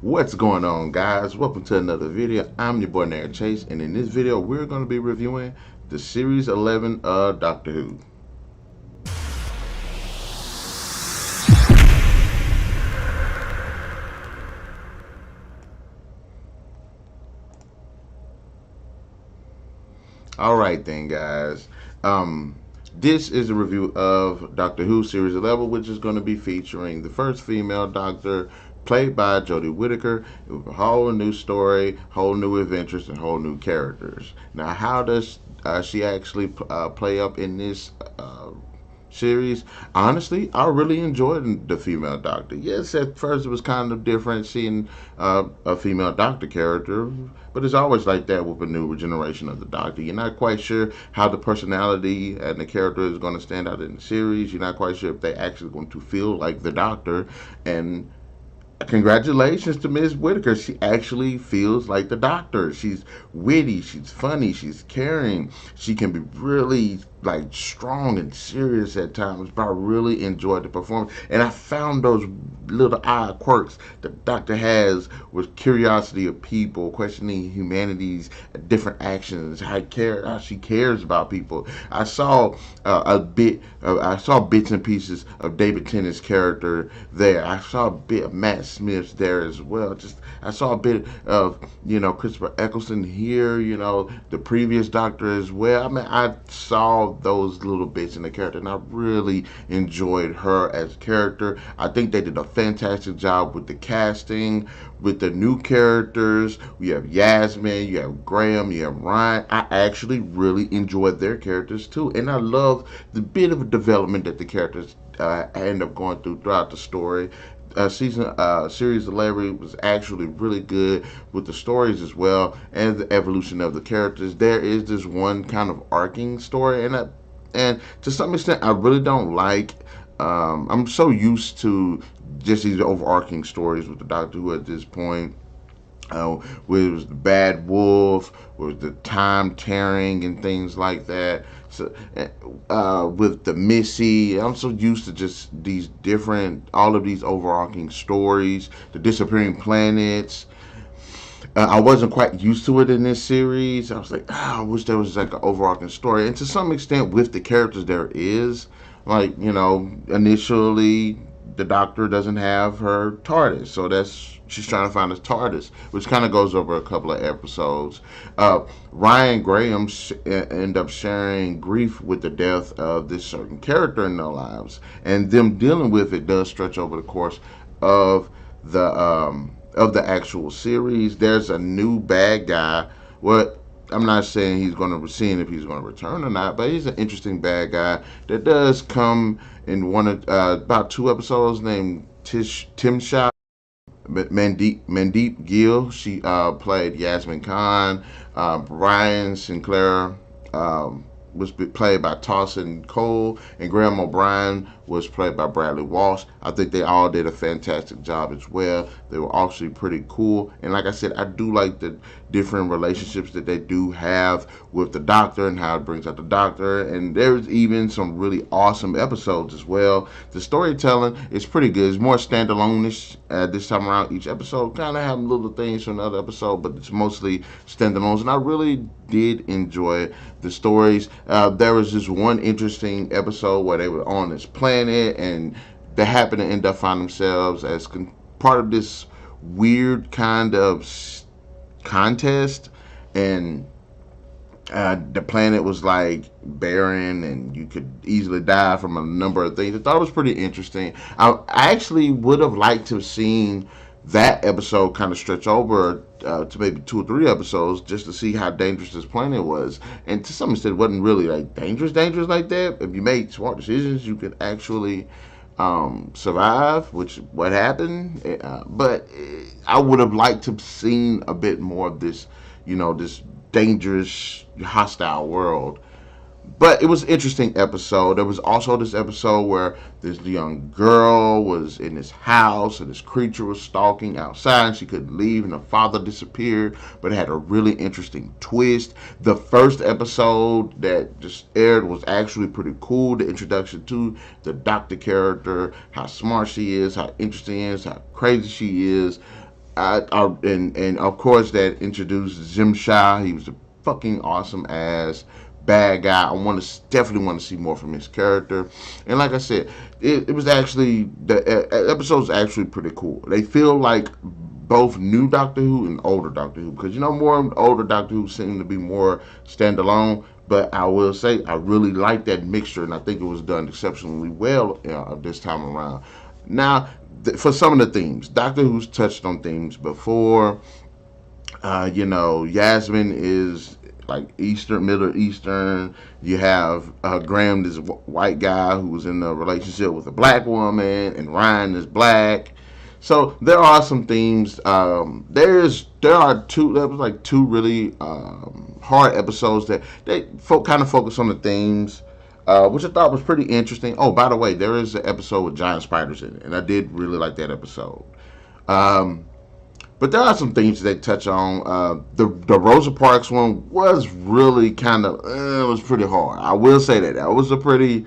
What's going on, guys? Welcome to another video. I'm your boy NarikChase, and in this video we're going to be reviewing the series 11 of Doctor Who. Alright then, guys. This is a review of Doctor Who series 11, which is going to be featuring the first female Doctor, played by Jodie Whittaker, with a whole new story, whole new adventures, and whole new characters. Now, how does she actually play up in this series? Honestly, I really enjoyed the female Doctor. Yes, at first it was kind of different seeing a female Doctor character, but it's always like that with a new generation of the Doctor. You're not quite sure how the personality and the character is going to stand out in the series. You're not quite sure if they're actually going to feel like the Doctor, and congratulations to Ms. Whittaker. She actually feels like the Doctor. She's witty, she's funny, she's caring. She can be really like strong and serious at times, but I really enjoyed the performance. And I found those little odd quirks the Doctor has with curiosity of people, questioning humanity's different actions, how she cares about people. I saw I saw bits and pieces of David Tennant's character there. I saw a bit of Matt Smith's there as well. Just I saw a bit of Christopher Eccleston here. The previous Doctor as well. I mean, I saw those little bits in the character, and I really enjoyed her as a character. I think they did a fantastic job with the casting, with the new characters. We have Yasmin, you have Graham, you have Ryan. I actually really enjoyed their characters too, and I love the bit of development that the characters end up going through throughout the story. Series 11 was actually really good with the stories as well, and the evolution of the characters. There is this one kind of arcing story, and to some extent I really don't like. I'm so used to just these overarching stories with the Doctor Who at this point. Where it was the bad wolf, with the time tearing and things like that. So, with the Missy, I'm so used to just these all of these overarching stories, the disappearing planets. I wasn't quite used to it in this series. I was like, I wish there was like an overarching story. And to some extent, with the characters, there is. Like, initially, the Doctor doesn't have her TARDIS, so she's trying to find his TARDIS, which kind of goes over a couple of episodes. Ryan Graham end up sharing grief with the death of this certain character in their lives, and them dealing with it does stretch over the course of the actual series. There's a new bad guy. What I'm not saying he's going to seeing if he's going to return or not, but he's an interesting bad guy that does come in one of about two episodes. Named Timsha Mandeep Gill. She played Yasmin Khan. Brian Sinclair was played by Tawson Cole, and Graham O'Brien was played by Bradley Walsh. I think they all did a fantastic job as well. They were actually pretty cool, and like I said, I do like the different relationships that they do have with the Doctor and how it brings out the Doctor. And there's even some really awesome episodes as well. The storytelling is pretty good. It's more standalone-ish this time around. Each episode kind of have little things from another episode, but it's mostly standalones, and I really did enjoy the stories. There was this one interesting episode where they were on this planet, and they happened to end up finding themselves as part of this weird kind of contest, and the planet was like barren, and you could easily die from a number of things. I thought it was pretty interesting. I actually would have liked to have seen that episode kind of stretch over to maybe 2 or 3 episodes, just to see how dangerous this planet was. And to some extent, it wasn't really like dangerous like that. If you made smart decisions, you could actually survive, which what happened. But I would have liked to have seen a bit more of this, this dangerous, hostile world. But it was an interesting episode. There was also this episode where this young girl was in this house, and this creature was stalking outside, and she couldn't leave, and her father disappeared. But it had a really interesting twist. The first episode that just aired was actually pretty cool. The introduction to the Doctor character, how smart she is, how interesting she is, how crazy she is. And of course that introduced Jim Shah. He was a fucking awesome ass bad guy. I want to definitely want to see more from his character. And like I said, it was actually the episodes actually pretty cool. They feel like both new Doctor Who and older Doctor Who, because more older Doctor Who seem to be more standalone. But I will say I really like that mixture, and I think it was done exceptionally well this time around. Now, for some of the themes, Doctor Who's touched on themes before. Yasmin is like Eastern, Middle Eastern. You have Graham, this white guy who was in a relationship with a black woman, and Ryan is black. So there are some themes. There are two. There was like two really hard episodes that they kind of focus on the themes, which I thought was pretty interesting. Oh, by the way, there is an episode with giant spiders in it, and I did really like that episode. Um, but there are some things they touch on. The Rosa Parks one was really kind of it was pretty hard. I will say that that was pretty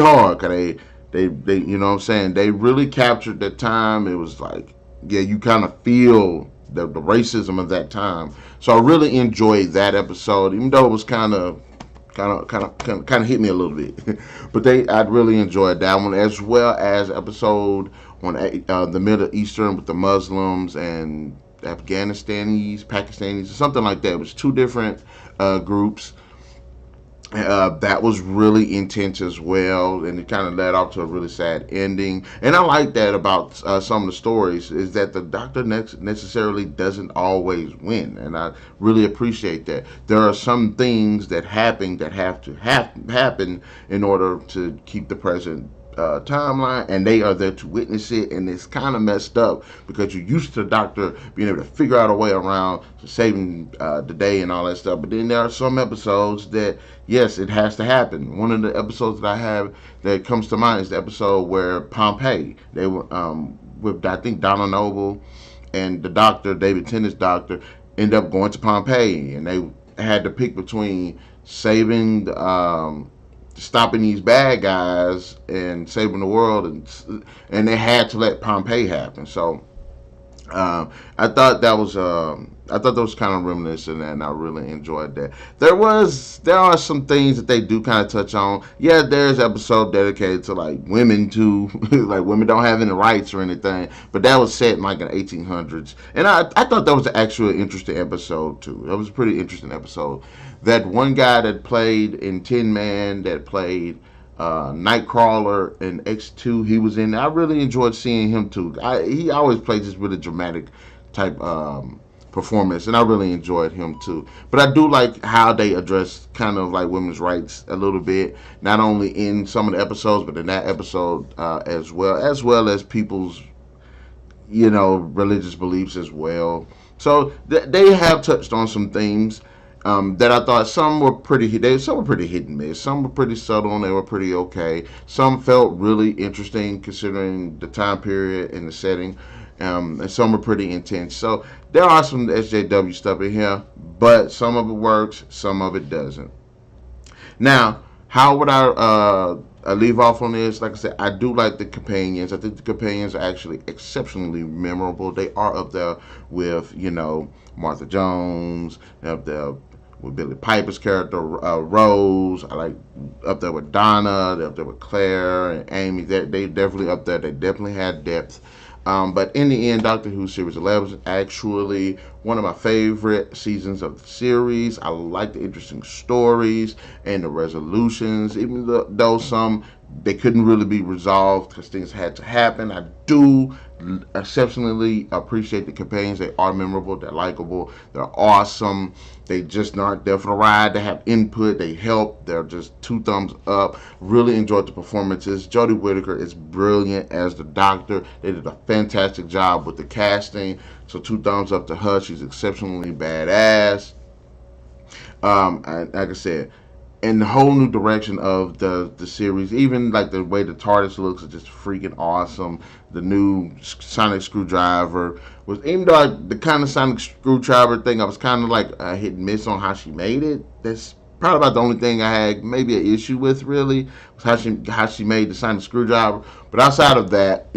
hard because they you know what I'm saying, they really captured that time. It was like, yeah, you kind of feel the racism of that time. So I really enjoyed that episode, even though it was kind of hit me a little bit. But I really enjoyed that one, as well as episode on the Middle Eastern with the Muslims and Afghanistanis, Pakistanis, or something like that. It was two different groups. That was really intense as well, and it kind of led off to a really sad ending. And I like that about some of the stories, is that the Doctor necessarily doesn't always win, and I really appreciate that. There are some things that have to happen in order to keep the present timeline, and they are there to witness it. And it's kind of messed up because you're used to the Doctor being able to figure out a way around saving the day and all that stuff. But then there are some episodes that, yes, it has to happen. One of the episodes that I have that comes to mind is the episode where Pompeii, they were with, I think, Donna Noble and the Doctor, David Tennant's Doctor, end up going to Pompeii, and they had to pick between saving stopping these bad guys and saving the world, and they had to let Pompeii happen. So I thought that was kind of reminiscent, and I really enjoyed that. There are some things that they do kind of touch on. Yeah, there's an episode dedicated to like women too, like women don't have any rights or anything. But that was set in like the 1800s, and I thought that was an actually interesting episode too. That was a pretty interesting episode. That one guy that played in Tin Man, that played Nightcrawler and X2, he was in. I really enjoyed seeing him too. He always plays this really dramatic type performance, and I really enjoyed him too. But I do like how they address kind of like women's rights a little bit, not only in some of the episodes, but in that episode as well as people's religious beliefs as well. So they have touched on some themes that I thought some were pretty hit and miss. Some were pretty subtle and they were pretty okay. Some felt really interesting considering the time period and the setting. And some were pretty intense. So there are some SJW stuff in here, but some of it works, some of it doesn't. Now, how would I leave off on this? Like I said, I do like the companions. I think the companions are actually exceptionally memorable. They are up there with, Martha Jones, up there with Billy Piper's character, Rose. I like up there with Donna. They're up there with Claire and Amy. They definitely up there. They definitely had depth. But in the end, Doctor Who Series 11 is actually one of my favorite seasons of the series. I like the interesting stories and the resolutions, even though some they couldn't really be resolved because things had to happen. I do exceptionally appreciate the companions. They are memorable. They're likable. They're awesome. They just aren't there for the ride. They have input. They help. They're just two thumbs up. Really enjoyed the performances. Jodie Whittaker is brilliant as the Doctor. They did a fantastic job with the casting. So two thumbs up to her. She's exceptionally badass. And like I said, in the whole new direction of the series, even like the way the TARDIS looks is just freaking awesome. The new sonic screwdriver was, even though the kind of sonic screwdriver thing, I was kind of like hit and miss on how she made it. That's probably about the only thing I had maybe an issue with, really, was how she made the sonic screwdriver. But outside of that,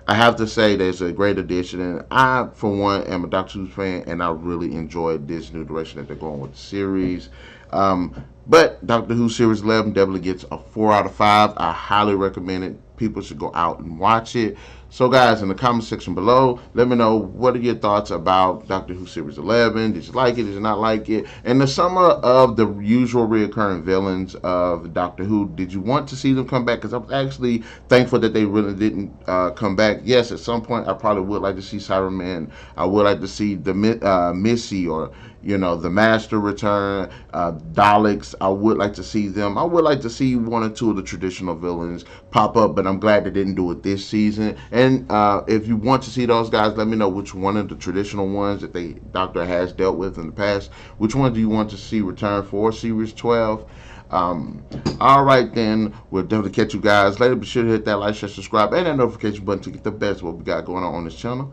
I have to say there's a great addition, and I, for one, am a Doctor Who fan, and I really enjoyed this new direction that they're going with the series. Um, but Doctor Who Series 11 definitely gets a 4 out of 5. I highly recommend it. People should go out and watch it. So, guys, in the comment section below, let me know what are your thoughts about Doctor Who Series 11. Did you like it? Did you not like it? And the summer of the usual reoccurring villains of Doctor Who, did you want to see them come back? Because I'm actually thankful that they really didn't come back. Yes, at some point, I probably would like to see Cyberman. I would like to see the Missy, or the Master return, Daleks. I would like to see them. I would like to see one or two of the traditional villains pop up, but I'm glad they didn't do it this season. And if you want to see those guys, let me know which one of the traditional ones that the Doctor has dealt with in the past. Which one do you want to see return for Series 12? All right, then. We'll definitely catch you guys later. Be sure to hit that like, share, subscribe, and that notification button to get the best of what we got going on this channel.